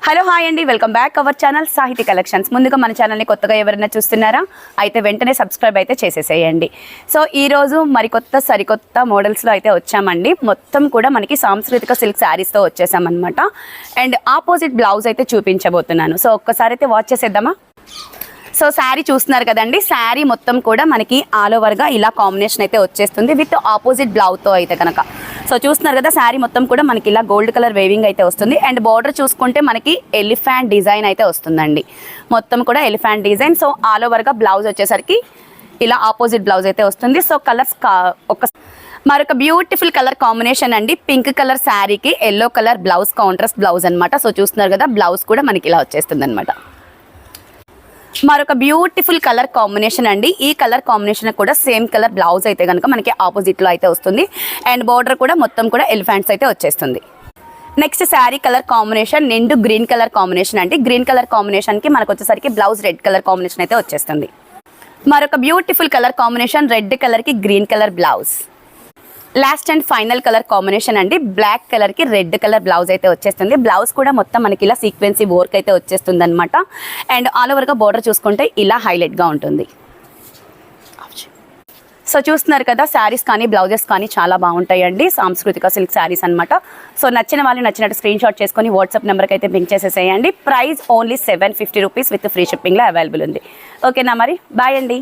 Hello hi అండి, welcome back our channel సాహితీ collections. ముందుగా మన ఛానల్ని కొత్తగా ఎవరైనా చూస్తున్నారా అయితే వెంటనే సబ్స్క్రైబ్ అయితే చేసేసేయండి. సో ఈరోజు మరికొత్త సరికొత్త మోడల్స్లో అయితే వచ్చామండి. మొత్తం కూడా మనకి సాంస్కృతిక సిల్క్ శారీస్తో వచ్చేసామన్నమాట. అండ్ ఆపోజిట్ బ్లౌజ్ అయితే చూపించబోతున్నాను. సో ఒక్కసారి అయితే వాచ్ చేసేద్దామా. సో శారీ చూస్తున్నారు కదండి, శారీ మొత్తం కూడా మనకి ఆల్ ఓవర్గా ఇలా కాంబినేషన్ అయితే వచ్చేస్తుంది విత్ ఆపోజిట్ బ్లౌజ్తో అయితే కనుక. సో చూస్తున్నారు కదా, శారీ మొత్తం కూడా మనకి ఇలా గోల్డ్ కలర్ వేవింగ్ అయితే వస్తుంది. అండ్ బార్డర్ చూసుకుంటే మనకి ఎలిఫెంట్ డిజైన్ అయితే వస్తుందండి, మొత్తం కూడా ఎలిఫెంట్ డిజైన్. సో ఆల్ ఓవర్గా బ్లౌజ్ వచ్చేసరికి ఇలా ఆపోజిట్ బ్లౌజ్ అయితే వస్తుంది. సో కలర్స్ మరొక బ్యూటిఫుల్ కలర్ కాంబినేషన్ అండి. పింక్ కలర్ శారీకి yellow colour blouse, contrast blouse అనమాట. సో చూస్తున్నారు కదా, బ్లౌజ్ కూడా మనకి ఇలా వచ్చేస్తుంది అనమాట. మరొక బ్యూటిఫుల్ కలర్ కాంబినేషన్ అండి. ఈ కలర్ కాంబినేషన్ కూడా సేమ్ కలర్ బ్లౌజ్ అయితే కనుక మనకి ఆపోజిట్లో అయితే వస్తుంది. అండ్ బార్డర్ కూడా మొత్తం కూడా ఎలిఫెంట్స్ అయితే వచ్చేస్తుంది. నెక్స్ట్ శారీ కలర్ కాంబినేషన్ నిండు గ్రీన్ కలర్ కాంబినేషన్ అండి. గ్రీన్ కలర్ కాంబినేషన్కి మనకు వచ్చేసరికి బ్లౌజ్ రెడ్ కలర్ కాంబినేషన్ అయితే వచ్చేస్తుంది. మరొక బ్యూటిఫుల్ కలర్ కాంబినేషన్ రెడ్ కలర్కి green colour blouse. Last and final colour combination అండి. బ్లాక్ కలర్కి రెడ్ కలర్ బ్లౌజ్ అయితే వచ్చేస్తుంది. బ్లౌజ్ కూడా మొత్తం మనకి ఇలా సీక్వెన్సీ వర్క్ అయితే వచ్చేస్తుంది అనమాట. అండ్ ఆల్ ఓవర్గా బోర్డర్ చూసుకుంటే ఇలా హైలైట్గా ఉంటుంది. సో చూస్తున్నారు కదా, శారీస్ కానీ బ్లౌజెస్ కానీ చాలా బాగుంటాయండి. సాంస్కృతిక సిల్క్ శారీస్ అనమాట. సో నచ్చిన వాళ్ళు నచ్చినట్టు స్క్రీన్ షాట్ చేసుకొని వాట్సాప్ నెంబర్కి అయితే పింక్ చేసేసేయండి. Price only 750 rupees with free షిప్పింగ్లో అవైలబుల్ ఉంది. ఓకేనా మరి, బాయ్ అండి.